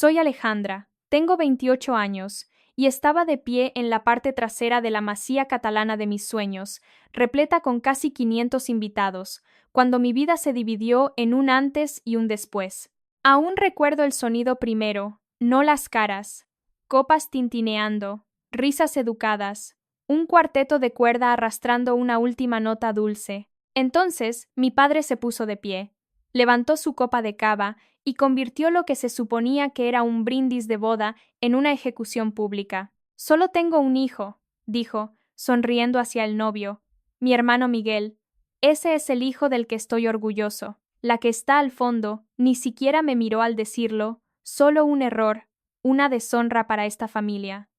Soy Alejandra, tengo 28 años, y estaba de pie en la parte trasera de la masía catalana de mis sueños, repleta con casi 500 invitados, cuando mi vida se dividió en un antes y un después. Aún recuerdo el sonido primero, no las caras, copas tintineando, risas educadas, un cuarteto de cuerda arrastrando una última nota dulce. Entonces, mi padre se puso de pie, levantó su copa de cava y convirtió lo que se suponía que era un brindis de boda en una ejecución pública. Solo tengo un hijo, dijo, sonriendo hacia el novio, mi hermano Miguel. Ese es el hijo del que estoy orgulloso. La que está al fondo ni siquiera me miró al decirlo, solo un error, una deshonra para esta familia.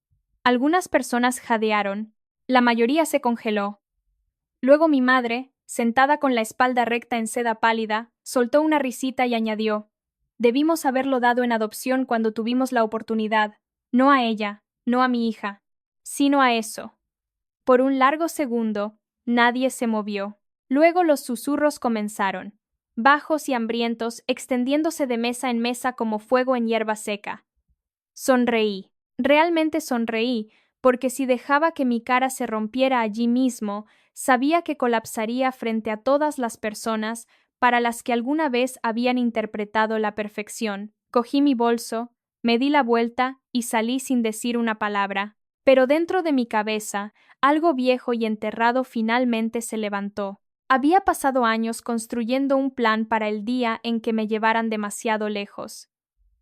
Algunas personas jadearon, la mayoría se congeló. Luego mi madre, sentada con la espalda recta en seda pálida, soltó una risita y añadió: Debimos haberlo dado en adopción cuando tuvimos la oportunidad, no a ella, no a mi hija, sino a eso. Por un largo segundo, nadie se movió. Luego los susurros comenzaron, bajos y hambrientos, extendiéndose de mesa en mesa como fuego en hierba seca. Sonreí, realmente sonreí, porque si dejaba que mi cara se rompiera allí mismo, sabía que colapsaría frente a todas las personas para las que alguna vez habían interpretado la perfección. Cogí mi bolso, me di la vuelta y salí sin decir una palabra. Pero dentro de mi cabeza, algo viejo y enterrado finalmente se levantó. Había pasado años construyendo un plan para el día en que me llevaran demasiado lejos.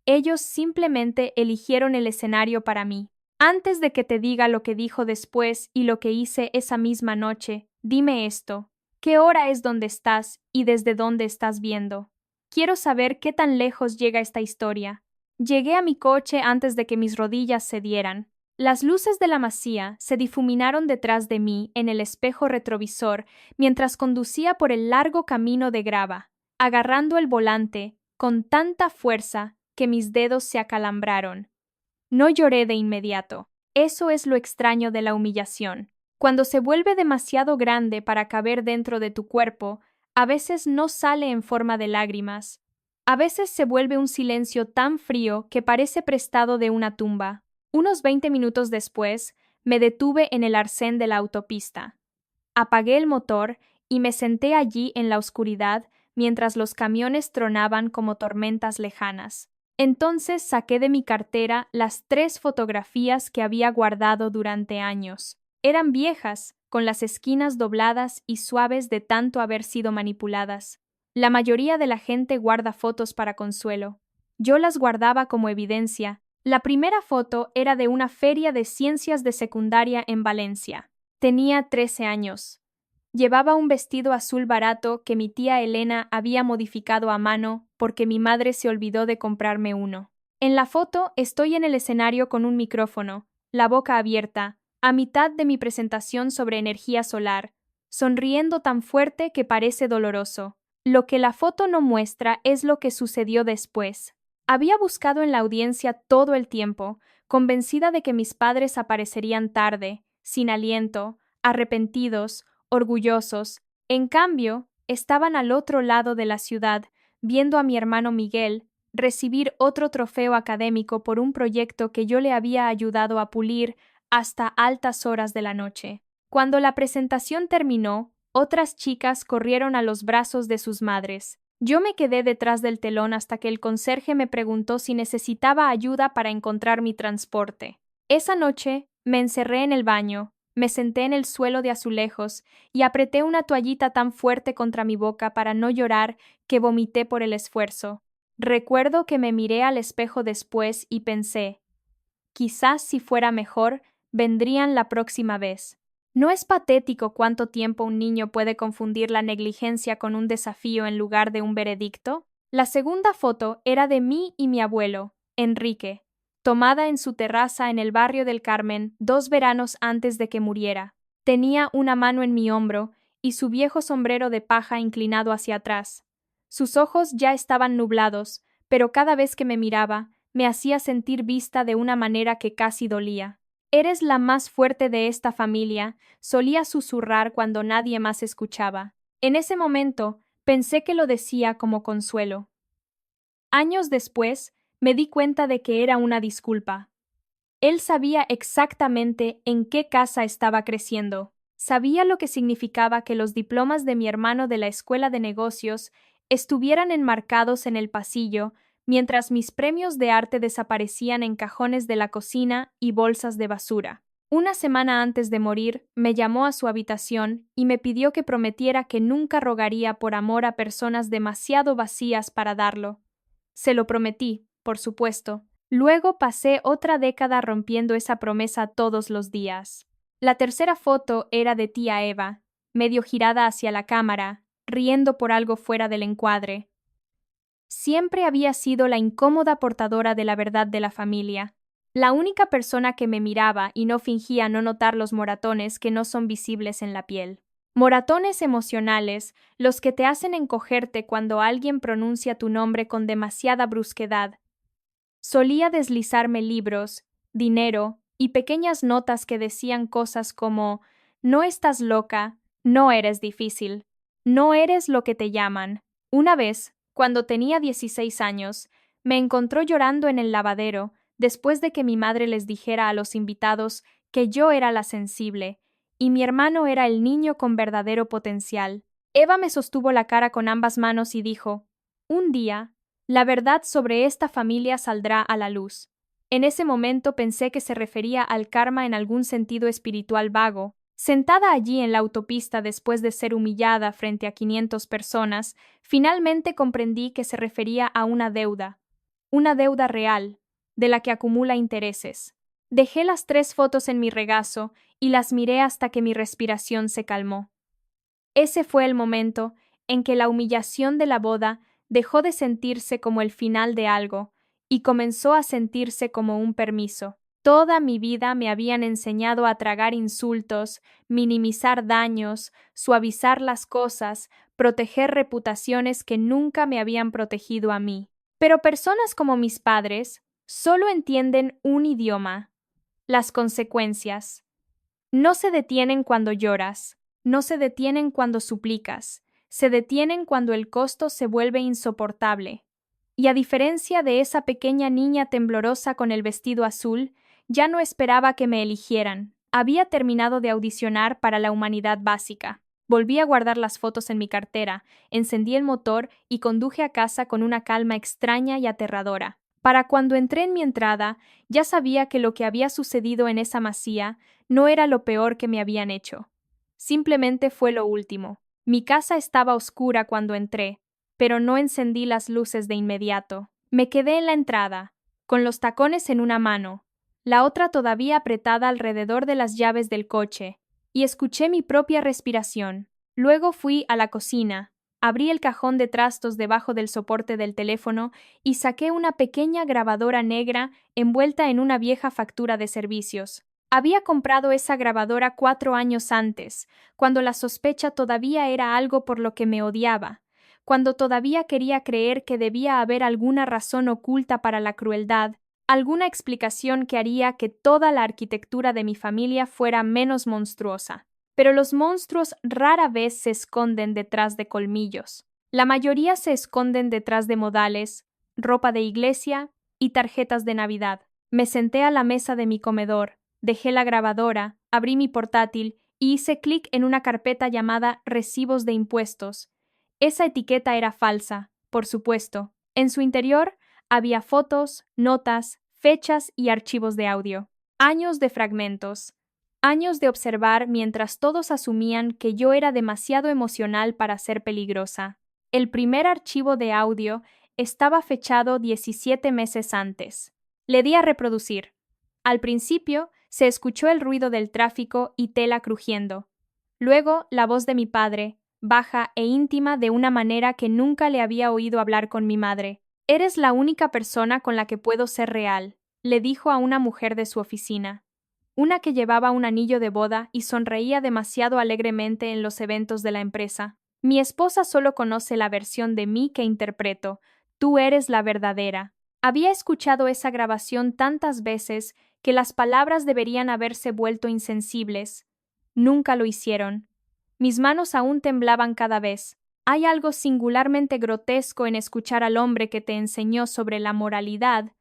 Ellos simplemente eligieron el escenario para mí. Antes de que te diga lo que dijo después y lo que hice esa misma noche, dime esto. ¿Qué hora es donde estás y desde dónde estás viendo? Quiero saber qué tan lejos llega esta historia. Llegué a mi coche antes de que mis rodillas cedieran. Las luces de la masía se difuminaron detrás de mí en el espejo retrovisor mientras conducía por el largo camino de grava, agarrando el volante con tanta fuerza que mis dedos se acalambraron. No lloré de inmediato. Eso es lo extraño de la humillación. Cuando se vuelve demasiado grande para caber dentro de tu cuerpo, a veces no sale en forma de lágrimas. A veces se vuelve un silencio tan frío que parece prestado de una tumba. Unos 20 minutos después, me detuve en el arcén de la autopista. Apagué el motor y me senté allí en la oscuridad mientras los camiones tronaban como tormentas lejanas. Entonces saqué de mi cartera las 3 fotografías que había guardado durante años. Eran viejas, con las esquinas dobladas y suaves de tanto haber sido manipuladas. La mayoría de la gente guarda fotos para consuelo. Yo las guardaba como evidencia. La primera foto era de una feria de ciencias de secundaria en Valencia. Tenía 13 años. Llevaba un vestido azul barato que mi tía Elena había modificado a mano porque mi madre se olvidó de comprarme uno. En la foto estoy en el escenario con un micrófono, la boca abierta, a mitad de mi presentación sobre energía solar, sonriendo tan fuerte que parece doloroso. Lo que la foto no muestra es lo que sucedió después. Había buscado en la audiencia todo el tiempo, convencida de que mis padres aparecerían tarde, sin aliento, arrepentidos, orgullosos. En cambio, estaban al otro lado de la ciudad, viendo a mi hermano Miguel recibir otro trofeo académico por un proyecto que yo le había ayudado a pulir hasta altas horas de la noche. Cuando la presentación terminó, otras chicas corrieron a los brazos de sus madres. Yo me quedé detrás del telón hasta que el conserje me preguntó si necesitaba ayuda para encontrar mi transporte. Esa noche me encerré en el baño, me senté en el suelo de azulejos y apreté una toallita tan fuerte contra mi boca para no llorar que vomité por el esfuerzo. Recuerdo que me miré al espejo después y pensé, quizás si fuera mejor, vendrían la próxima vez. ¿No es patético cuánto tiempo un niño puede confundir la negligencia con un desafío en lugar de un veredicto? La segunda foto era de mí y mi abuelo, Enrique, tomada en su terraza en el barrio del Carmen 2 veranos antes de que muriera. Tenía una mano en mi hombro y su viejo sombrero de paja inclinado hacia atrás. Sus ojos ya estaban nublados, pero cada vez que me miraba, me hacía sentir vista de una manera que casi dolía. Eres la más fuerte de esta familia, solía susurrar cuando nadie más escuchaba. En ese momento, pensé que lo decía como consuelo. Años después, Me di cuenta de que era una disculpa. Él sabía exactamente en qué casa estaba creciendo. Sabía lo que significaba que los diplomas de mi hermano de la escuela de negocios estuvieran enmarcados en el pasillo, mientras mis premios de arte desaparecían en cajones de la cocina y bolsas de basura. Una semana antes de morir, me llamó a su habitación y me pidió que prometiera que nunca rogaría por amor a personas demasiado vacías para darlo. Se lo prometí, por supuesto. Luego pasé otra década rompiendo esa promesa todos los días. La tercera foto era de tía Eva, medio girada hacia la cámara, riendo por algo fuera del encuadre. Siempre había sido la incómoda portadora de la verdad de la familia, la única persona que me miraba y no fingía no notar los moratones que no son visibles en la piel. Moratones emocionales, los que te hacen encogerte cuando alguien pronuncia tu nombre con demasiada brusquedad. Solía deslizarme libros, dinero y pequeñas notas que decían cosas como: no estás loca, no eres difícil, no eres lo que te llaman. Una vez, cuando tenía 16 años, me encontró llorando en el lavadero después de que mi madre les dijera a los invitados que yo era la sensible y mi hermano era el niño con verdadero potencial. Eva me sostuvo la cara con ambas manos y dijo: un día, la verdad sobre esta familia saldrá a la luz. En ese momento pensé que se refería al karma en algún sentido espiritual vago. Sentada allí en la autopista después de ser humillada frente a 500 personas, finalmente comprendí que se refería a una deuda real, de la que acumula intereses. Dejé las 3 fotos en mi regazo y las miré hasta que mi respiración se calmó. Ese fue el momento en que la humillación de la boda dejó de sentirse como el final de algo y comenzó a sentirse como un permiso. Toda mi vida me habían enseñado a tragar insultos, minimizar daños, suavizar las cosas, proteger reputaciones que nunca me habían protegido a mí. Pero personas como mis padres solo entienden un idioma: las consecuencias. No se detienen cuando lloras, no se detienen cuando suplicas, se detienen cuando el costo se vuelve insoportable. Y a diferencia de esa pequeña niña temblorosa con el vestido azul, ya no esperaba que me eligieran. Había terminado de audicionar para la humanidad básica. Volví a guardar las fotos en mi cartera, encendí el motor y conduje a casa con una calma extraña y aterradora. Para cuando entré en mi entrada, ya sabía que lo que había sucedido en esa masía no era lo peor que me habían hecho. Simplemente fue lo último. Mi casa estaba oscura cuando entré, pero no encendí las luces de inmediato. Me quedé en la entrada, con los tacones en una mano, la otra todavía apretada alrededor de las llaves del coche, y escuché mi propia respiración. Luego fui a la cocina, abrí el cajón de trastos debajo del soporte del teléfono y saqué una pequeña grabadora negra envuelta en una vieja factura de servicios. Había comprado esa grabadora 4 años antes, cuando la sospecha todavía era algo por lo que me odiaba, cuando todavía quería creer que debía haber alguna razón oculta para la crueldad, alguna explicación que haría que toda la arquitectura de mi familia fuera menos monstruosa. Pero los monstruos rara vez se esconden detrás de colmillos. La mayoría se esconden detrás de modales, ropa de iglesia y tarjetas de Navidad. Me senté a la mesa de mi comedor, dejé la grabadora, abrí mi portátil y hice clic en una carpeta llamada Recibos de Impuestos. Esa etiqueta era falsa, por supuesto. En su interior había fotos, notas, fechas y archivos de audio. Años de fragmentos. Años de observar mientras todos asumían que yo era demasiado emocional para ser peligrosa. El primer archivo de audio estaba fechado 17 meses antes. Le di a reproducir. Al principio se escuchó el ruido del tráfico y tela crujiendo. Luego la voz de mi padre, baja e íntima de una manera que nunca le había oído hablar con mi madre. «Eres la única persona con la que puedo ser real», le dijo a una mujer de su oficina. Una que llevaba un anillo de boda y sonreía demasiado alegremente en los eventos de la empresa. Mi esposa solo conoce la versión de mí que interpreto. Tú eres la verdadera. Había escuchado esa grabación tantas veces que las palabras deberían haberse vuelto insensibles. Nunca lo hicieron. Mis manos aún temblaban cada vez. Hay algo singularmente grotesco en escuchar al hombre que te enseñó sobre la moralidad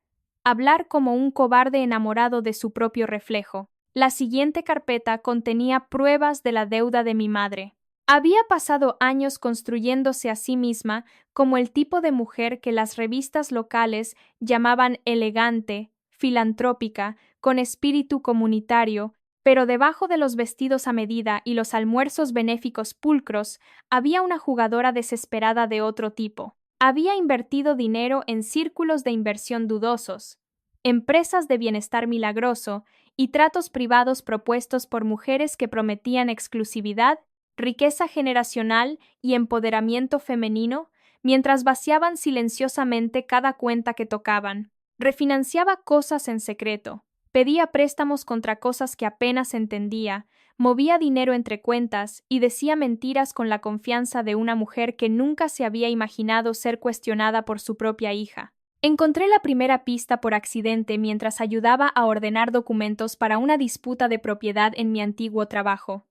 hablar como un cobarde enamorado de su propio reflejo. La siguiente carpeta contenía pruebas de la deuda de mi madre. Había pasado años construyéndose a sí misma como el tipo de mujer que las revistas locales llamaban elegante, filantrópica, con espíritu comunitario, pero debajo de los vestidos a medida y los almuerzos benéficos pulcros había una jugadora desesperada de otro tipo. Había invertido dinero en círculos de inversión dudosos, empresas de bienestar milagroso y tratos privados propuestos por mujeres que prometían exclusividad, riqueza generacional y empoderamiento femenino, mientras vaciaban silenciosamente cada cuenta que tocaban. Refinanciaba cosas en secreto, pedía préstamos contra cosas que apenas entendía, movía dinero entre cuentas y decía mentiras con la confianza de una mujer que nunca se había imaginado ser cuestionada por su propia hija. Encontré la primera pista por accidente mientras ayudaba a ordenar documentos para una disputa de propiedad en mi antiguo trabajo.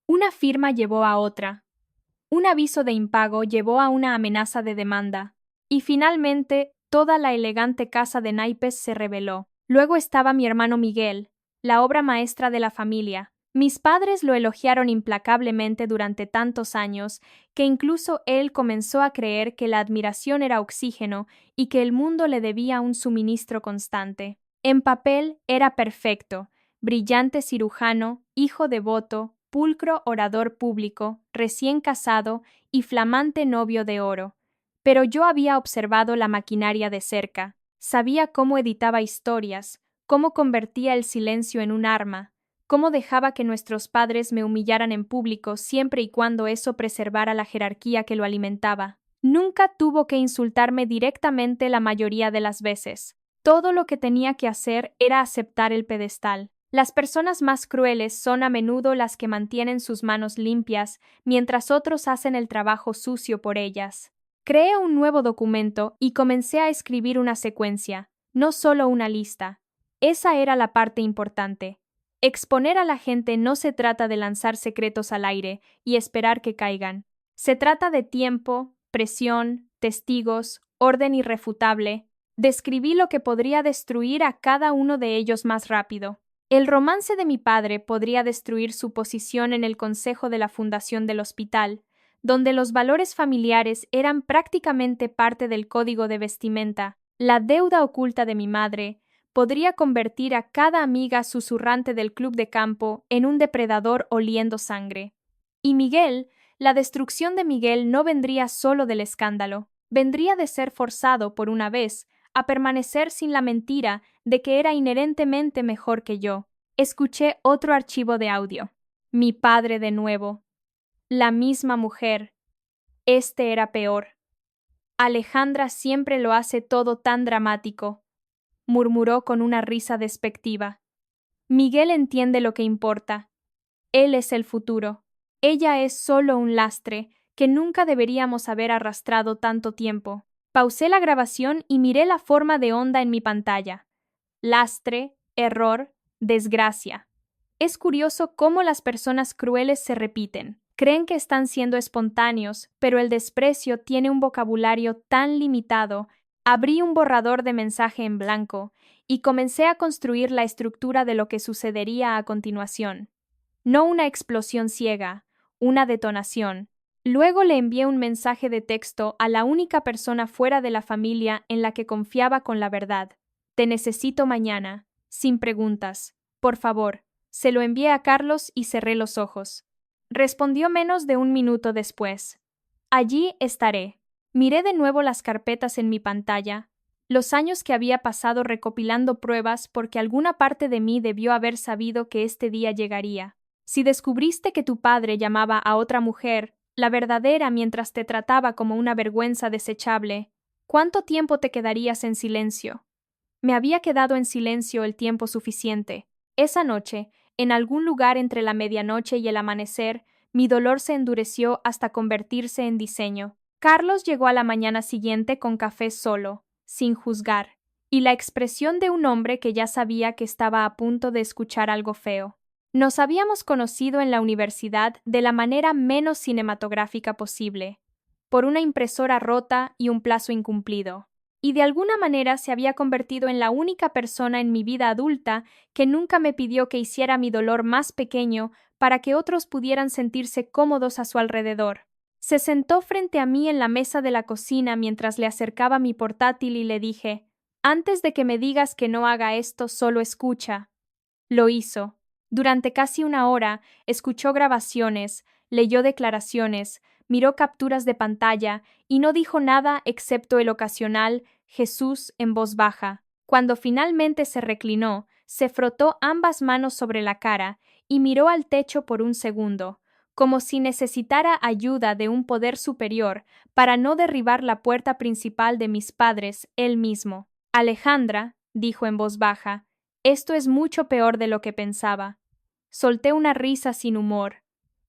Una firma llevó a otra. Un aviso de impago llevó a una amenaza de demanda. Y finalmente, toda la elegante casa de naipes se reveló. Luego estaba mi hermano Miguel, la obra maestra de la familia. Mis padres lo elogiaron implacablemente durante tantos años que incluso él comenzó a creer que la admiración era oxígeno y que el mundo le debía un suministro constante. En papel era perfecto, brillante cirujano, hijo devoto, pulcro orador público, recién casado y flamante novio de oro. Pero yo había observado la maquinaria de cerca, sabía cómo editaba historias, cómo convertía el silencio en un arma, cómo dejaba que nuestros padres me humillaran en público siempre y cuando eso preservara la jerarquía que lo alimentaba. Nunca tuvo que insultarme directamente la mayoría de las veces. Todo lo que tenía que hacer era aceptar el pedestal. Las personas más crueles son a menudo las que mantienen sus manos limpias, mientras otros hacen el trabajo sucio por ellas. Creé un nuevo documento y comencé a escribir una secuencia, no solo una lista. Esa era la parte importante. Exponer a la gente no se trata de lanzar secretos al aire y esperar que caigan. Se trata de tiempo, presión, testigos, orden irrefutable. Describí lo que podría destruir a cada uno de ellos más rápido. El romance de mi padre podría destruir su posición en el consejo de la fundación del hospital, donde los valores familiares eran prácticamente parte del código de vestimenta. La deuda oculta de mi madre podría convertir a cada amiga susurrante del club de campo en un depredador oliendo sangre. Y Miguel, la destrucción de Miguel no vendría solo del escándalo, vendría de ser forzado por una vez a permanecer sin la mentira de que era inherentemente mejor que yo. Escuché otro archivo de audio. Mi padre de nuevo. La misma mujer. Este era peor. Alejandra siempre lo hace todo tan dramático, murmuró con una risa despectiva. Miguel entiende lo que importa. Él es el futuro. Ella es solo un lastre que nunca deberíamos haber arrastrado tanto tiempo. Pausé la grabación y miré la forma de onda en mi pantalla. Lastre, error, desgracia. Es curioso cómo las personas crueles se repiten. Creen que están siendo espontáneos, pero el desprecio tiene un vocabulario tan limitado. Abrí un borrador de mensaje en blanco y comencé a construir la estructura de lo que sucedería a continuación. No una explosión ciega, una detonación. Luego le envié un mensaje de texto a la única persona fuera de la familia en la que confiaba con la verdad. Te necesito mañana, sin preguntas. Por favor. Se lo envié a Carlos y cerré los ojos. Respondió menos de un minuto después. Allí estaré. Miré de nuevo las carpetas en mi pantalla, los años que había pasado recopilando pruebas porque alguna parte de mí debió haber sabido que este día llegaría. Si descubriste que tu padre llamaba a otra mujer, la verdadera mientras te trataba como una vergüenza desechable, ¿cuánto tiempo te quedarías en silencio? Me había quedado en silencio el tiempo suficiente. Esa noche, en algún lugar entre la medianoche y el amanecer, mi dolor se endureció hasta convertirse en diseño. Carlos llegó a la mañana siguiente con café solo, sin juzgar, y la expresión de un hombre que ya sabía que estaba a punto de escuchar algo feo. Nos habíamos conocido en la universidad de la manera menos cinematográfica posible. por una impresora rota y un plazo incumplido. Y de alguna manera se había convertido en la única persona en mi vida adulta que nunca me pidió que hiciera mi dolor más pequeño para que otros pudieran sentirse cómodos a su alrededor. Se sentó frente a mí en la mesa de la cocina mientras le acercaba mi portátil y le dije: «Antes de que me digas que no haga esto, solo escucha». Lo hizo. Durante casi una hora escuchó grabaciones, leyó declaraciones, miró capturas de pantalla y no dijo nada excepto el ocasional Jesús en voz baja. Cuando finalmente se reclinó, se frotó ambas manos sobre la cara y miró al techo por un segundo, como si necesitara ayuda de un poder superior para no derribar la puerta principal de mis padres él mismo. «Alejandra», dijo en voz baja, «esto es mucho peor de lo que pensaba». Solté una risa sin humor.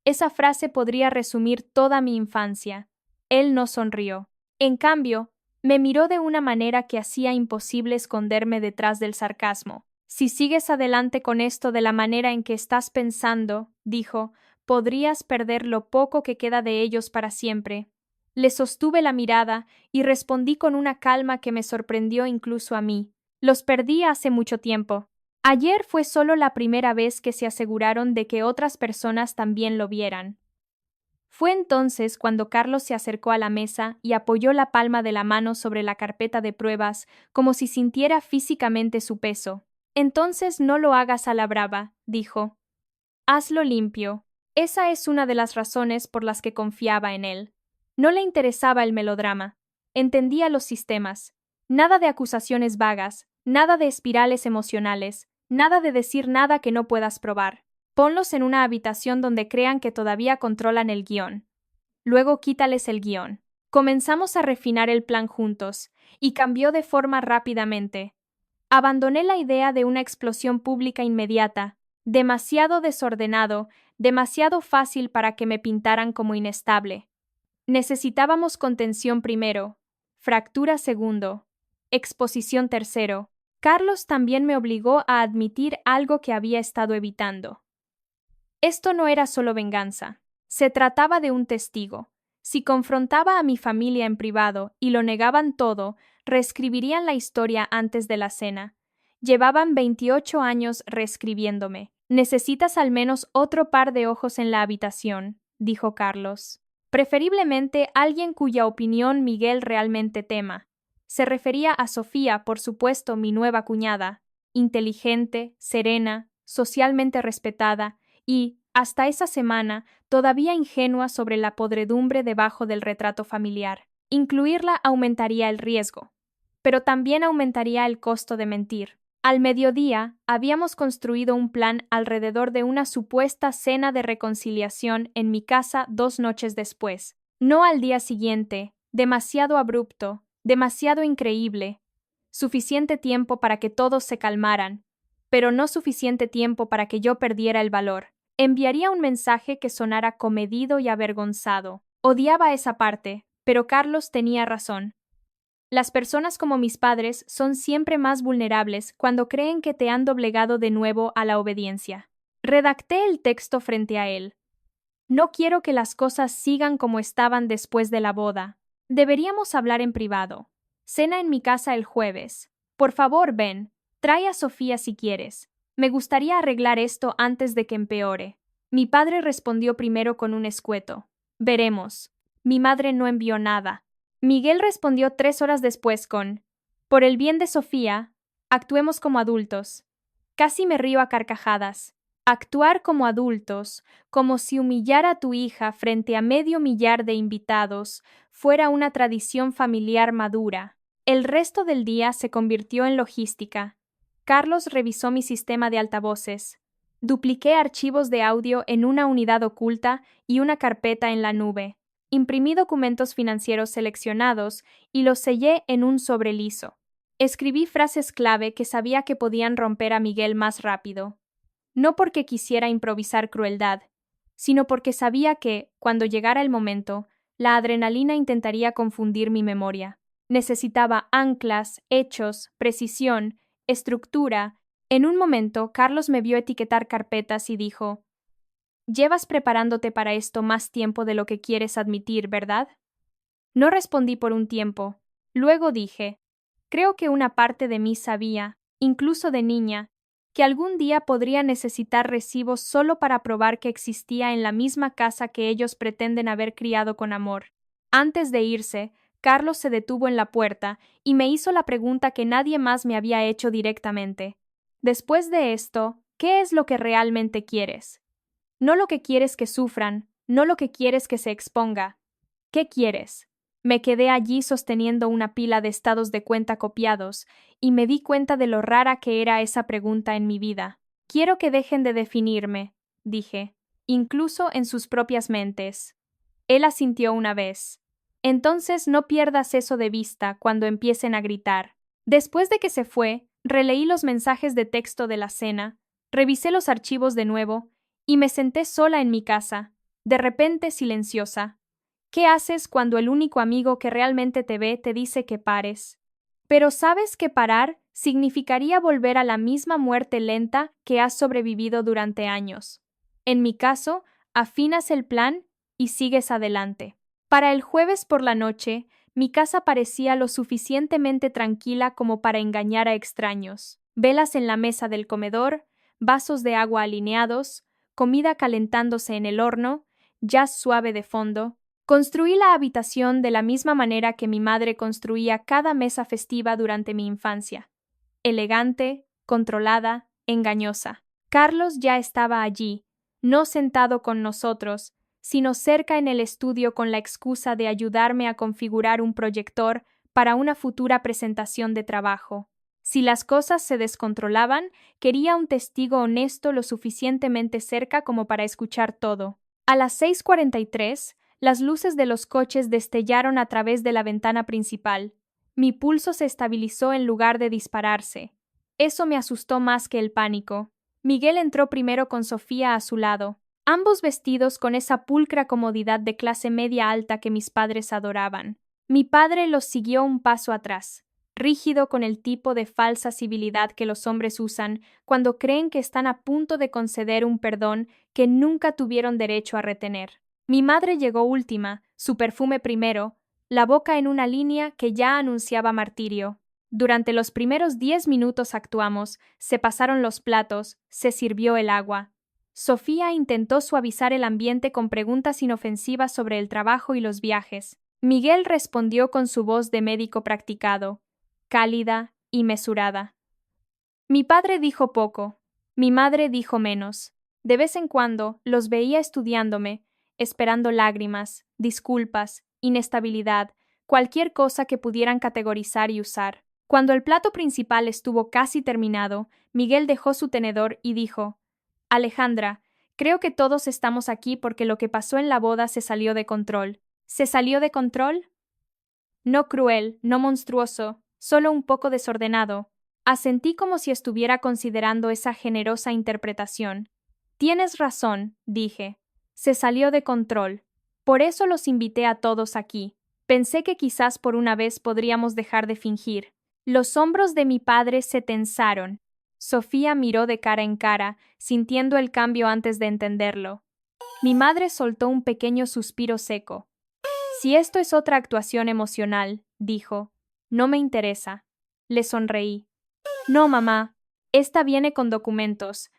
Esa frase podría resumir toda mi infancia. Él no sonrió. En cambio, me miró de una manera que hacía imposible esconderme detrás del sarcasmo. «Si sigues adelante con esto de la manera en que estás pensando», dijo, «podrías perder lo poco que queda de ellos para siempre». Le sostuve la mirada y respondí con una calma que me sorprendió incluso a mí. «Los perdí hace mucho tiempo. Ayer fue solo la primera vez que se aseguraron de que otras personas también lo vieran». Fue entonces cuando Carlos se acercó a la mesa y apoyó la palma de la mano sobre la carpeta de pruebas como si sintiera físicamente su peso. «Entonces no lo hagas a la brava», dijo. «Hazlo limpio». Esa es una de las razones por las que confiaba en él. No le interesaba el melodrama. Entendía los sistemas. Nada de acusaciones vagas, nada de espirales emocionales, nada de decir nada que no puedas probar. Ponlos en una habitación donde crean que todavía controlan el guión. Luego quítales el guión. Comenzamos a refinar el plan juntos, y cambió de forma rápidamente. Abandoné la idea de una explosión pública inmediata, demasiado desordenado, demasiado fácil para que me pintaran como inestable. Necesitábamos contención primero, fractura segundo, exposición tercero. Carlos también me obligó a admitir algo que había estado evitando. Esto no era solo venganza. Se trataba de un testigo. Si confrontaba a mi familia en privado y lo negaban todo, reescribirían la historia antes de la cena. Llevaban 28 años reescribiéndome. «Necesitas al menos otro par de ojos en la habitación», dijo Carlos. «Preferiblemente alguien cuya opinión Miguel realmente tema». Se refería a Sofía, por supuesto, mi nueva cuñada. Inteligente, serena, socialmente respetada y, hasta esa semana, todavía ingenua sobre la podredumbre debajo del retrato familiar. Incluirla aumentaría el riesgo, pero también aumentaría el costo de mentir. Al mediodía, habíamos construido un plan alrededor de una supuesta cena de reconciliación en mi casa 2 noches después. No al día siguiente, demasiado abrupto, demasiado increíble. Suficiente tiempo para que todos se calmaran, pero no suficiente tiempo para que yo perdiera el valor. Enviaría un mensaje que sonara comedido y avergonzado. Odiaba esa parte, pero Carlos tenía razón. Las personas como mis padres son siempre más vulnerables cuando creen que te han doblegado de nuevo a la obediencia. Redacté el texto frente a él. «No quiero que las cosas sigan como estaban después de la boda. Deberíamos hablar en privado. Cena en mi casa el jueves. Por favor, ven. Trae a Sofía si quieres. Me gustaría arreglar esto antes de que empeore». Mi padre respondió primero con un escueto: «Veremos». Mi madre no envió nada. Miguel respondió 3 horas después con: «Por el bien de Sofía, actuemos como adultos». Casi me río a carcajadas. Actuar como adultos, como si humillar a tu hija frente a medio millar de invitados fuera una tradición familiar madura. El resto del día se convirtió en logística. Carlos revisó mi sistema de altavoces. Dupliqué archivos de audio en una unidad oculta y una carpeta en la nube. Imprimí documentos financieros seleccionados y los sellé en un sobre liso. Escribí frases clave que sabía que podían romper a Miguel más rápido. No porque quisiera improvisar crueldad, sino porque sabía que, cuando llegara el momento, la adrenalina intentaría confundir mi memoria. Necesitaba anclas, hechos, precisión, estructura. En un momento, Carlos me vio etiquetar carpetas y dijo: «Llevas preparándote para esto más tiempo de lo que quieres admitir, ¿verdad?». No respondí por un tiempo. Luego dije, creo que una parte de mí sabía, incluso de niña, que algún día podría necesitar recibos solo para probar que existía en la misma casa que ellos pretenden haber criado con amor. Antes de irse, Carlos se detuvo en la puerta y me hizo la pregunta que nadie más me había hecho directamente. Después de esto, ¿qué es lo que realmente quieres? No lo que quieres que sufran, no lo que quieres que se exponga. ¿Qué quieres? Me quedé allí sosteniendo una pila de estados de cuenta copiados y me di cuenta de lo rara que era esa pregunta en mi vida. Quiero que dejen de definirme, dije, incluso en sus propias mentes. Él asintió una vez. Entonces no pierdas eso de vista cuando empiecen a gritar. Después de que se fue, releí los mensajes de texto de la cena, revisé los archivos de nuevo y me senté sola en mi casa, de repente silenciosa. ¿Qué haces cuando el único amigo que realmente te ve te dice que pares? Pero sabes que parar significaría volver a la misma muerte lenta que has sobrevivido durante años. En mi caso, afinas el plan y sigues adelante. Para el jueves por la noche, mi casa parecía lo suficientemente tranquila como para engañar a extraños. Velas en la mesa del comedor, vasos de agua alineados, comida calentándose en el horno, jazz suave de fondo. Construí la habitación de la misma manera que mi madre construía cada mesa festiva durante mi infancia. Elegante, controlada, engañosa. Carlos ya estaba allí, no sentado con nosotros, sino cerca en el estudio con la excusa de ayudarme a configurar un proyector para una futura presentación de trabajo. Si las cosas se descontrolaban, quería un testigo honesto lo suficientemente cerca como para escuchar todo. A las 6:43, las luces de los coches destellaron a través de la ventana principal. Mi pulso se estabilizó en lugar de dispararse. Eso me asustó más que el pánico. Miguel entró primero con Sofía a su lado, ambos vestidos con esa pulcra comodidad de clase media alta que mis padres adoraban. Mi padre los siguió un paso atrás, rígido con el tipo de falsa civilidad que los hombres usan cuando creen que están a punto de conceder un perdón que nunca tuvieron derecho a retener. Mi madre llegó última, su perfume primero, la boca en una línea que ya anunciaba martirio. Durante los primeros 10 minutos actuamos, se pasaron los platos, se sirvió el agua. Sofía intentó suavizar el ambiente con preguntas inofensivas sobre el trabajo y los viajes. Miguel respondió con su voz de médico practicado, cálida y mesurada. Mi padre dijo poco, mi madre dijo menos. De vez en cuando los veía estudiándome, esperando lágrimas, disculpas, inestabilidad, cualquier cosa que pudieran categorizar y usar. Cuando el plato principal estuvo casi terminado, Miguel dejó su tenedor y dijo, Alejandra, creo que todos estamos aquí porque lo que pasó en la boda se salió de control. ¿Se salió de control? No cruel, no monstruoso, solo un poco desordenado. Asentí como si estuviera considerando esa generosa interpretación. Tienes razón, dije. Se salió de control. Por eso los invité a todos aquí. Pensé que quizás por una vez podríamos dejar de fingir. Los hombros de mi padre se tensaron. Sofía miró de cara en cara, sintiendo el cambio antes de entenderlo. Mi madre soltó un pequeño suspiro seco. Si esto es otra actuación emocional, dijo, no me interesa. Le sonreí. No, mamá, esta viene con documentos.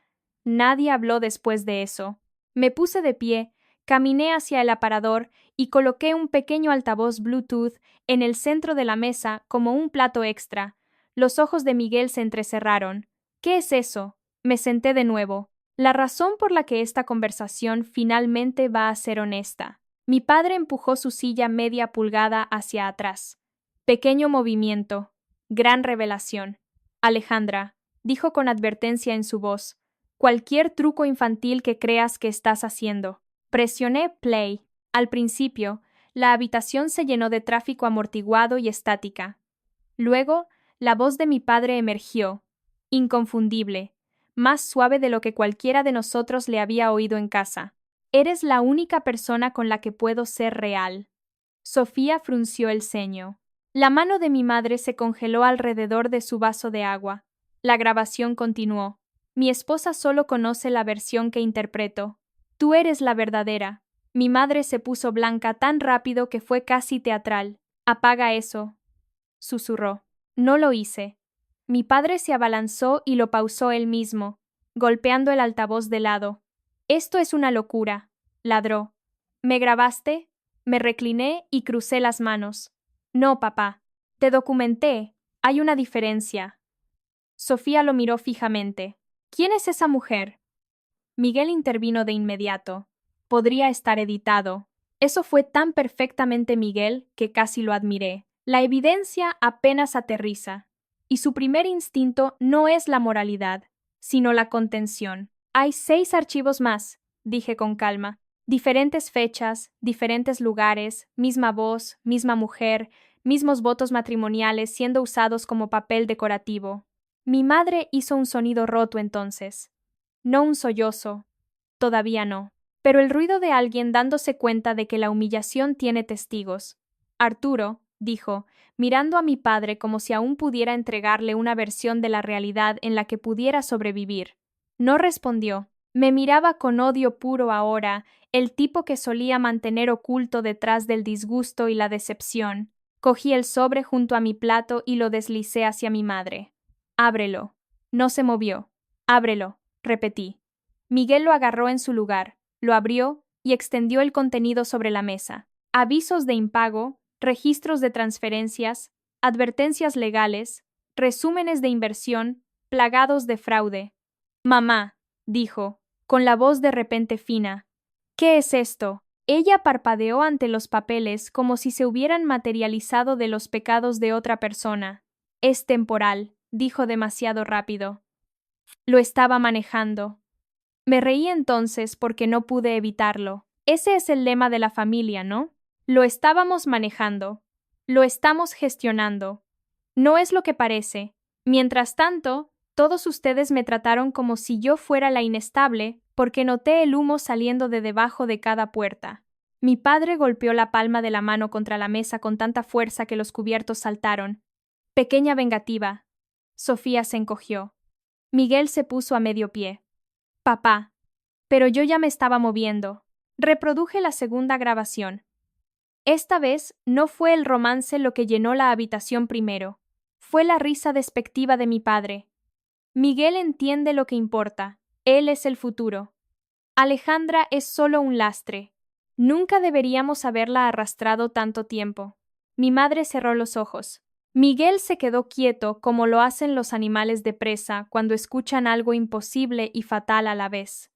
Nadie habló después de eso. Me puse de pie, caminé hacia el aparador y coloqué un pequeño altavoz Bluetooth en el centro de la mesa como un plato extra. Los ojos de Miguel se entrecerraron. ¿Qué es eso? Me senté de nuevo. La razón por la que esta conversación finalmente va a ser honesta. Mi padre empujó su silla media pulgada hacia atrás. Pequeño movimiento. Gran revelación. Alejandra, dijo con advertencia en su voz, cualquier truco infantil que creas que estás haciendo. Presioné play. Al principio, la habitación se llenó de tráfico amortiguado y estática. Luego, la voz de mi padre emergió, inconfundible, más suave de lo que cualquiera de nosotros le había oído en casa. Eres la única persona con la que puedo ser real. Sofía frunció el ceño. La mano de mi madre se congeló alrededor de su vaso de agua. La grabación continuó. Mi esposa solo conoce la versión que interpreto. Tú eres la verdadera. Mi madre se puso blanca tan rápido que fue casi teatral. Apaga eso, susurró. No lo hice. Mi padre se abalanzó y lo pausó él mismo, golpeando el altavoz de lado. Esto es una locura, ladró. ¿Me grabaste? Me recliné y crucé las manos. No, papá. Te documenté. Hay una diferencia. Sofía lo miró fijamente. ¿Quién es esa mujer? Miguel intervino de inmediato. Podría estar editado. Eso fue tan perfectamente Miguel que casi lo admiré. La evidencia apenas aterriza, y su primer instinto no es la moralidad, sino la contención. Hay 6 archivos más, dije con calma. Diferentes fechas, diferentes lugares, misma voz, misma mujer, mismos votos matrimoniales siendo usados como papel decorativo. Mi madre hizo un sonido roto entonces. No un sollozo. Todavía no. Pero el ruido de alguien dándose cuenta de que la humillación tiene testigos. Arturo, dijo, mirando a mi padre como si aún pudiera entregarle una versión de la realidad en la que pudiera sobrevivir. No respondió. Me miraba con odio puro ahora, el tipo que solía mantener oculto detrás del disgusto y la decepción. Cogí el sobre junto a mi plato y lo deslicé hacia mi madre. Ábrelo. No se movió. Ábrelo, repetí. Miguel lo agarró en su lugar, lo abrió y extendió el contenido sobre la mesa. Avisos de impago, registros de transferencias, advertencias legales, resúmenes de inversión, plagados de fraude. Mamá, dijo, con la voz de repente fina. ¿Qué es esto? Ella parpadeó ante los papeles como si se hubieran materializado de los pecados de otra persona. Es temporal, dijo demasiado rápido. Lo estaba manejando. Me reí entonces porque no pude evitarlo. Ese es el lema de la familia, ¿no? Lo estábamos manejando. Lo estamos gestionando. No es lo que parece. Mientras tanto, todos ustedes me trataron como si yo fuera la inestable, porque noté el humo saliendo de debajo de cada puerta. Mi padre golpeó la palma de la mano contra la mesa con tanta fuerza que los cubiertos saltaron. Pequeña vengativa. Sofía se encogió. Miguel se puso a medio pie. Papá. Pero yo ya me estaba moviendo. Reproduje la segunda grabación. Esta vez no fue el romance lo que llenó la habitación primero. Fue la risa despectiva de mi padre. Miguel entiende lo que importa. Él es el futuro. Alejandra es solo un lastre. Nunca deberíamos haberla arrastrado tanto tiempo. Mi madre cerró los ojos. Miguel se quedó quieto como lo hacen los animales de presa cuando escuchan algo imposible y fatal a la vez.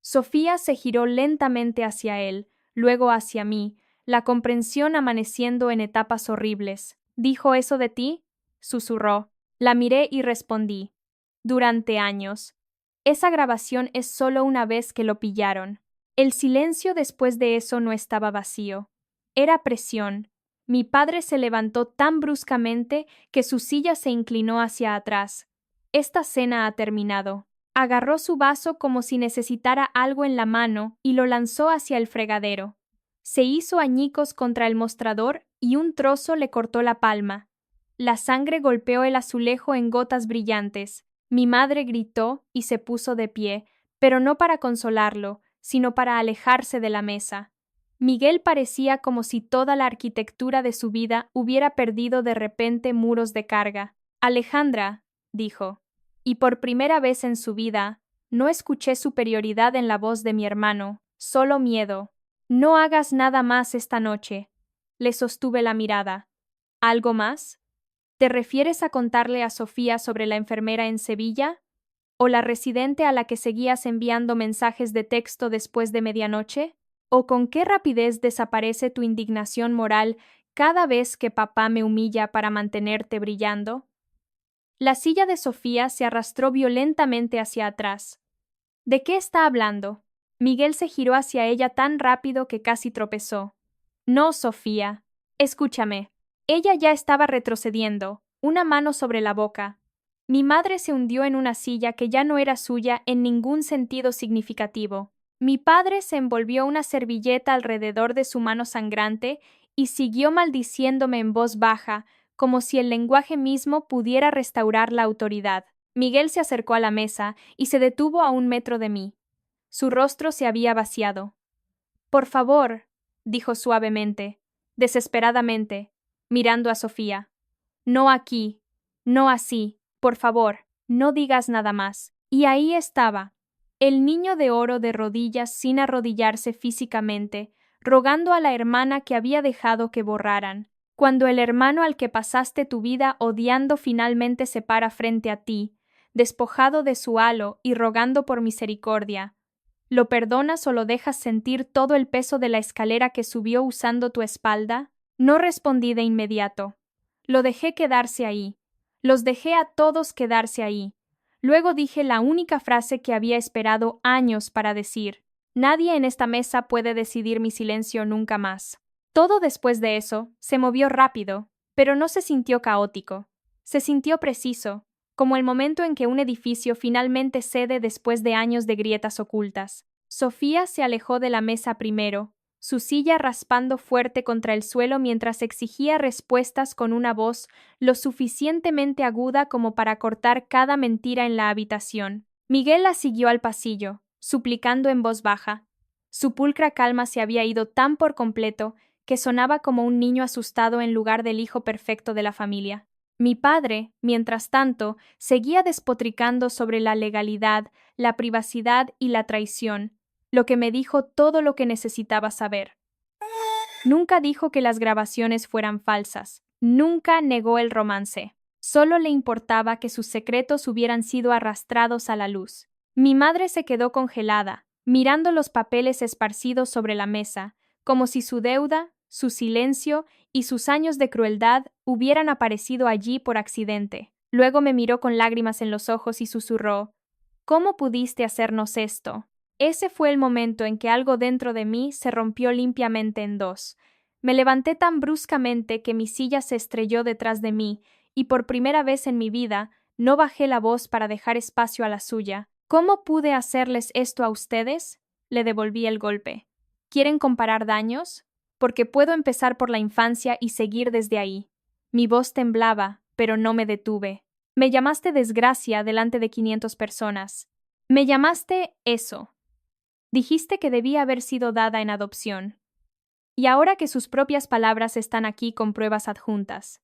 Sofía se giró lentamente hacia él, luego hacia mí, la comprensión amaneciendo en etapas horribles. ¿Dijo eso de ti? Susurró. La miré y respondí. Durante años. Esa grabación es solo una vez que lo pillaron. El silencio después de eso no estaba vacío. Era presión. Mi padre se levantó tan bruscamente que su silla se inclinó hacia atrás. Esta cena ha terminado. Agarró su vaso como si necesitara algo en la mano y lo lanzó hacia el fregadero. Se hizo añicos contra el mostrador y un trozo le cortó la palma. La sangre golpeó el azulejo en gotas brillantes. Mi madre gritó y se puso de pie, pero no para consolarlo, sino para alejarse de la mesa. Miguel parecía como si toda la arquitectura de su vida hubiera perdido de repente muros de carga. Alejandra, dijo, y por primera vez en su vida, no escuché superioridad en la voz de mi hermano, solo miedo. No hagas nada más esta noche. Le sostuve la mirada. ¿Algo más? ¿Te refieres a contarle a Sofía sobre la enfermera en Sevilla? ¿O la residente a la que seguías enviando mensajes de texto después de medianoche? ¿O con qué rapidez desaparece tu indignación moral cada vez que papá me humilla para mantenerte brillando? La silla de Sofía se arrastró violentamente hacia atrás. ¿De qué está hablando? Miguel se giró hacia ella tan rápido que casi tropezó. No, Sofía. Escúchame. Ella ya estaba retrocediendo, una mano sobre la boca. Mi madre se hundió en una silla que ya no era suya en ningún sentido significativo. Mi padre se envolvió una servilleta alrededor de su mano sangrante y siguió maldiciéndome en voz baja, como si el lenguaje mismo pudiera restaurar la autoridad. Miguel se acercó a la mesa y se detuvo a 1 metro de mí. Su rostro se había vaciado. Por favor, dijo suavemente, desesperadamente, mirando a Sofía. No aquí, no así, por favor, no digas nada más. Y ahí estaba, el niño de oro de rodillas sin arrodillarse físicamente, rogando a la hermana que había dejado que borraran. Cuando el hermano al que pasaste tu vida odiando finalmente se para frente a ti, despojado de su halo y rogando por misericordia, ¿lo perdonas o lo dejas sentir todo el peso de la escalera que subió usando tu espalda? No respondí de inmediato. Lo dejé quedarse ahí. Los dejé a todos quedarse ahí. Luego dije la única frase que había esperado años para decir. Nadie en esta mesa puede decidir mi silencio nunca más. Todo después de eso se movió rápido, pero no se sintió caótico. Se sintió preciso, como el momento en que un edificio finalmente cede después de años de grietas ocultas. Sofía se alejó de la mesa primero, su silla raspando fuerte contra el suelo mientras exigía respuestas con una voz lo suficientemente aguda como para cortar cada mentira en la habitación. Miguel la siguió al pasillo, suplicando en voz baja. Su pulcra calma se había ido tan por completo que sonaba como un niño asustado en lugar del hijo perfecto de la familia. Mi padre, mientras tanto, seguía despotricando sobre la legalidad, la privacidad y la traición, lo que me dijo todo lo que necesitaba saber. Nunca dijo que las grabaciones fueran falsas, nunca negó el romance. Solo le importaba que sus secretos hubieran sido arrastrados a la luz. Mi madre se quedó congelada, mirando los papeles esparcidos sobre la mesa, como si su deuda, su silencio y sus años de crueldad hubieran aparecido allí por accidente. Luego me miró con lágrimas en los ojos y susurró: ¿Cómo pudiste hacernos esto? Ese fue el momento en que algo dentro de mí se rompió limpiamente en dos. Me levanté tan bruscamente que mi silla se estrelló detrás de mí, y por primera vez en mi vida no bajé la voz para dejar espacio a la suya. ¿Cómo pude hacerles esto a ustedes? Le devolví el golpe. ¿Quieren comparar daños? Porque puedo empezar por la infancia y seguir desde ahí. Mi voz temblaba, pero no me detuve. Me llamaste desgracia delante de 500 personas. Me llamaste eso. Dijiste que debía haber sido dada en adopción. Y ahora que sus propias palabras están aquí con pruebas adjuntas.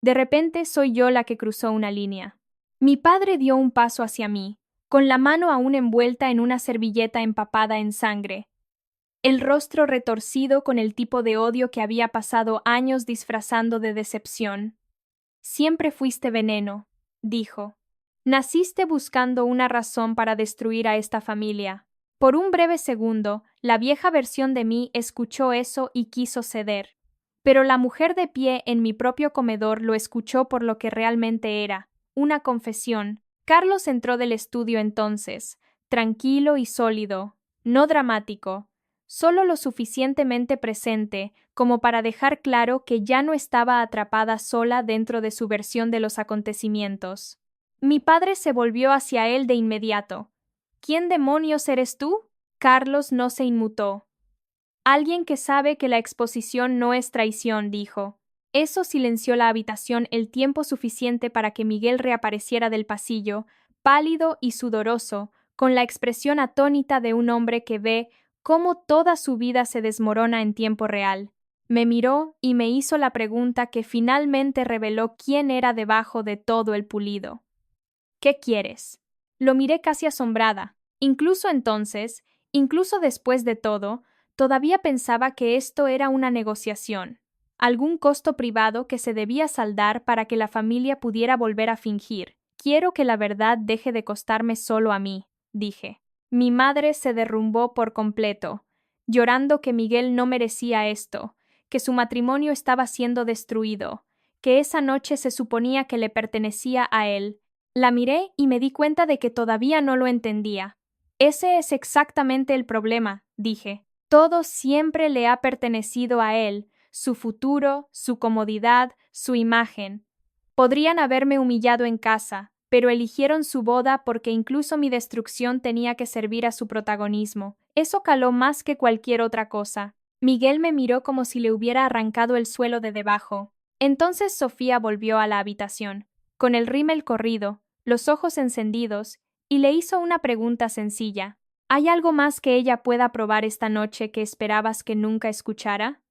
De repente soy yo la que cruzó una línea. Mi padre dio un paso hacia mí, con la mano aún envuelta en una servilleta empapada en sangre, el rostro retorcido con el tipo de odio que había pasado años disfrazando de decepción. Siempre fuiste veneno, dijo. Naciste buscando una razón para destruir a esta familia. Por un breve segundo, la vieja versión de mí escuchó eso y quiso ceder. Pero la mujer de pie en mi propio comedor lo escuchó por lo que realmente era, una confesión. Carlos entró del estudio entonces, tranquilo y sólido, no dramático, solo lo suficientemente presente como para dejar claro que ya no estaba atrapada sola dentro de su versión de los acontecimientos. Mi padre se volvió hacia él de inmediato. ¿Quién demonios eres tú? Carlos no se inmutó. Alguien que sabe que la exposición no es traición, dijo. Eso silenció la habitación el tiempo suficiente para que Miguel reapareciera del pasillo, pálido y sudoroso, con la expresión atónita de un hombre que ve cómo toda su vida se desmorona en tiempo real. Me miró y me hizo la pregunta que finalmente reveló quién era debajo de todo el pulido. ¿Qué quieres? Lo miré casi asombrada. Incluso entonces, incluso después de todo, todavía pensaba que esto era una negociación, algún costo privado que se debía saldar para que la familia pudiera volver a fingir. Quiero que la verdad deje de costarme solo a mí, dije. Mi madre se derrumbó por completo, llorando que Miguel no merecía esto, que su matrimonio estaba siendo destruido, que esa noche se suponía que le pertenecía a él. La miré y me di cuenta de que todavía no lo entendía. Ese es exactamente el problema, dije. Todo siempre le ha pertenecido a él, su futuro, su comodidad, su imagen. Podrían haberme humillado en casa, pero eligieron su boda porque incluso mi destrucción tenía que servir a su protagonismo. Eso caló más que cualquier otra cosa. Miguel me miró como si le hubiera arrancado el suelo de debajo. Entonces Sofía volvió a la habitación, con el rímel corrido, los ojos encendidos, y le hizo una pregunta sencilla. ¿Hay algo más que ella pueda probar esta noche que esperabas que nunca escuchara?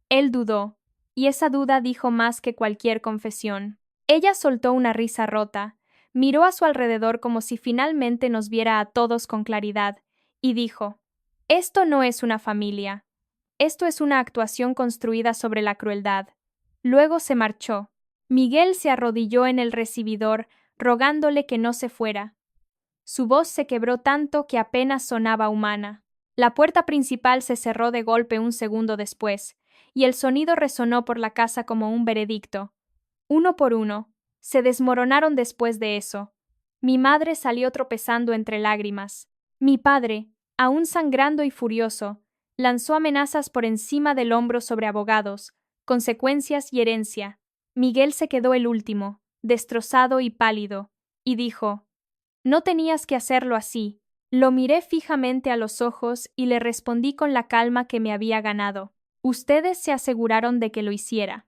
Él dudó, y esa duda dijo más que cualquier confesión. Ella soltó una risa rota, miró a su alrededor como si finalmente nos viera a todos con claridad, y dijo: «Esto no es una familia. Esto es una actuación construida sobre la crueldad». Luego se marchó. Miguel se arrodilló en el recibidor, rogándole que no se fuera. Su voz se quebró tanto que apenas sonaba humana. La puerta principal se cerró de golpe un segundo después, y el sonido resonó por la casa como un veredicto. Uno por uno, se desmoronaron después de eso. Mi madre salió tropezando entre lágrimas. Mi padre, aún sangrando y furioso, lanzó amenazas por encima del hombro sobre abogados, consecuencias y herencia. Miguel se quedó el último, destrozado y pálido, y dijo: «No tenías que hacerlo así». Lo miré fijamente a los ojos y le respondí con la calma que me había ganado: «Ustedes se aseguraron de que lo hiciera».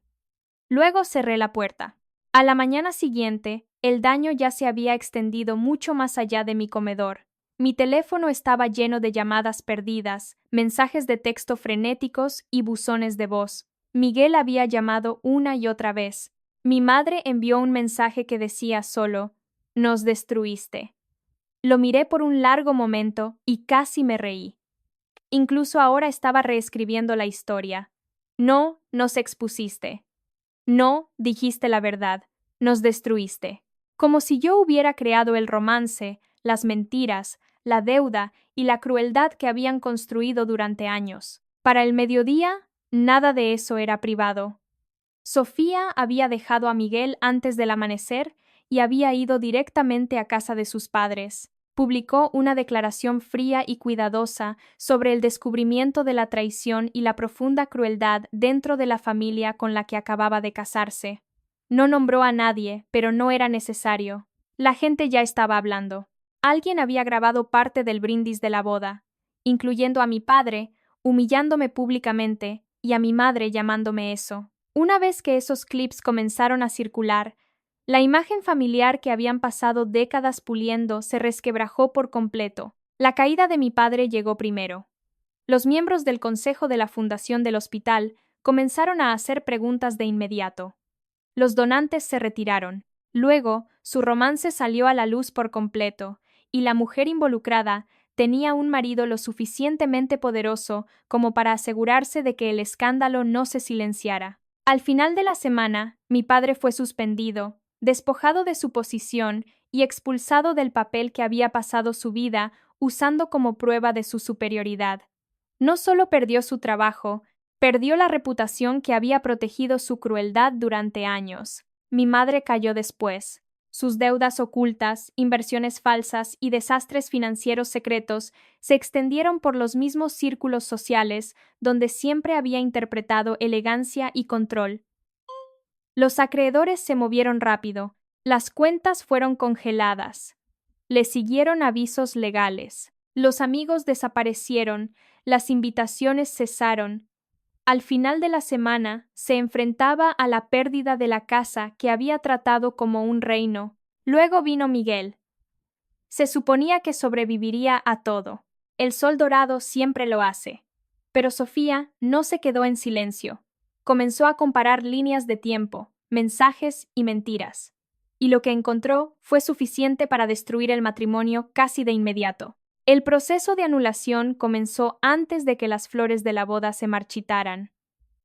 Luego cerré la puerta. A la mañana siguiente, el daño ya se había extendido mucho más allá de mi comedor. Mi teléfono estaba lleno de llamadas perdidas, mensajes de texto frenéticos y buzones de voz. Miguel había llamado una y otra vez. Mi madre envió un mensaje que decía solo: «Nos destruiste». Lo miré por un largo momento y casi me reí. Incluso ahora estaba reescribiendo la historia. No, nos expusiste. No, dijiste la verdad. Nos destruiste. Como si yo hubiera creado el romance, las mentiras, la deuda y la crueldad que habían construido durante años. Para el mediodía, nada de eso era privado. Sofía había dejado a Miguel antes del amanecer y había ido directamente a casa de sus padres. Publicó una declaración fría y cuidadosa sobre el descubrimiento de la traición y la profunda crueldad dentro de la familia con la que acababa de casarse. No nombró a nadie, pero no era necesario. La gente ya estaba hablando. Alguien había grabado parte del brindis de la boda, incluyendo a mi padre, humillándome públicamente, y a mi madre llamándome eso. Una vez que esos clips comenzaron a circular, la imagen familiar que habían pasado décadas puliendo se resquebrajó por completo. La caída de mi padre llegó primero. Los miembros del consejo de la fundación del hospital comenzaron a hacer preguntas de inmediato. Los donantes se retiraron. Luego, su romance salió a la luz por completo, y la mujer involucrada tenía un marido lo suficientemente poderoso como para asegurarse de que el escándalo no se silenciara. Al final de la semana, mi padre fue suspendido, despojado de su posición y expulsado del papel que había pasado su vida usando como prueba de su superioridad. No solo perdió su trabajo, perdió la reputación que había protegido su crueldad durante años. Mi madre cayó después. Sus deudas ocultas, inversiones falsas y desastres financieros secretos se extendieron por los mismos círculos sociales donde siempre había interpretado elegancia y control. Los acreedores se movieron rápido, las cuentas fueron congeladas. Le siguieron avisos legales. Los amigos desaparecieron, las invitaciones cesaron. Al final de la semana, se enfrentaba a la pérdida de la casa que había tratado como un reino. Luego vino Miguel. Se suponía que sobreviviría a todo. El sol dorado siempre lo hace. Pero Sofía no se quedó en silencio. Comenzó a comparar líneas de tiempo, mensajes y mentiras. Y lo que encontró fue suficiente para destruir el matrimonio casi de inmediato. El proceso de anulación comenzó antes de que las flores de la boda se marchitaran.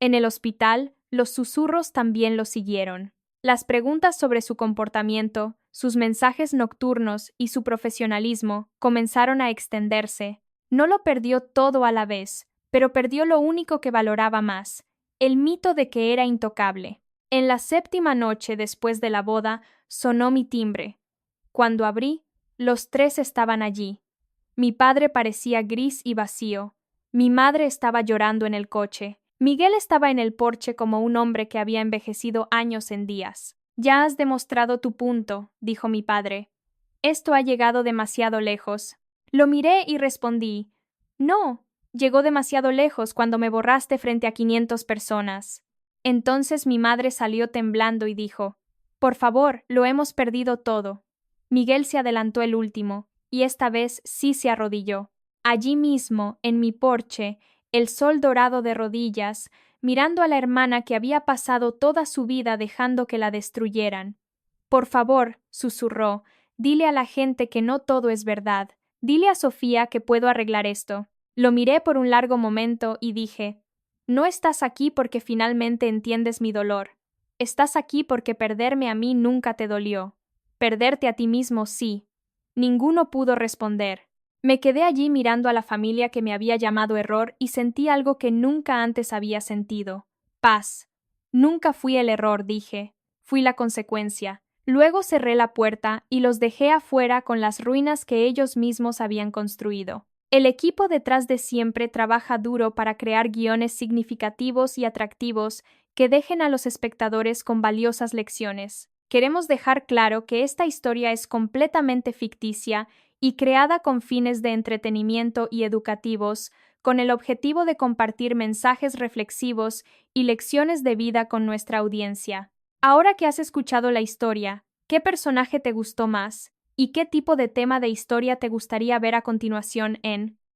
En el hospital, los susurros también lo siguieron. Las preguntas sobre su comportamiento, sus mensajes nocturnos y su profesionalismo comenzaron a extenderse. No lo perdió todo a la vez, pero perdió lo único que valoraba más, el mito de que era intocable. En la séptima noche después de la boda, sonó mi timbre. Cuando abrí, los tres estaban allí. Mi padre parecía gris y vacío. Mi madre estaba llorando en el coche. Miguel estaba en el porche como un hombre que había envejecido años en días. «Ya has demostrado tu punto», dijo mi padre. «Esto ha llegado demasiado lejos». Lo miré y respondí: «No, llegó demasiado lejos cuando me borraste frente a 500 personas». Entonces mi madre salió temblando y dijo: «Por favor, lo hemos perdido todo». Miguel se adelantó el último, y esta vez sí se arrodilló. Allí mismo, en mi porche, el sol dorado de rodillas, mirando a la hermana que había pasado toda su vida dejando que la destruyeran. Por favor, susurró, dile a la gente que no todo es verdad. Dile a Sofía que puedo arreglar esto. Lo miré por un largo momento y dije, no estás aquí porque finalmente entiendes mi dolor. Estás aquí porque perderme a mí nunca te dolió. Perderte a ti mismo sí. Ninguno pudo responder. Me quedé allí mirando a la familia que me había llamado error y sentí algo que nunca antes había sentido. Paz. Nunca fui el error, dije. Fui la consecuencia. Luego cerré la puerta y los dejé afuera con las ruinas que ellos mismos habían construido. El equipo detrás de Siempre trabaja duro para crear guiones significativos y atractivos que dejen a los espectadores con valiosas lecciones. Queremos dejar claro que esta historia es completamente ficticia y creada con fines de entretenimiento y educativos, con el objetivo de compartir mensajes reflexivos y lecciones de vida con nuestra audiencia. Ahora que has escuchado la historia, ¿qué personaje te gustó más? ¿Y qué tipo de tema de historia te gustaría ver a continuación en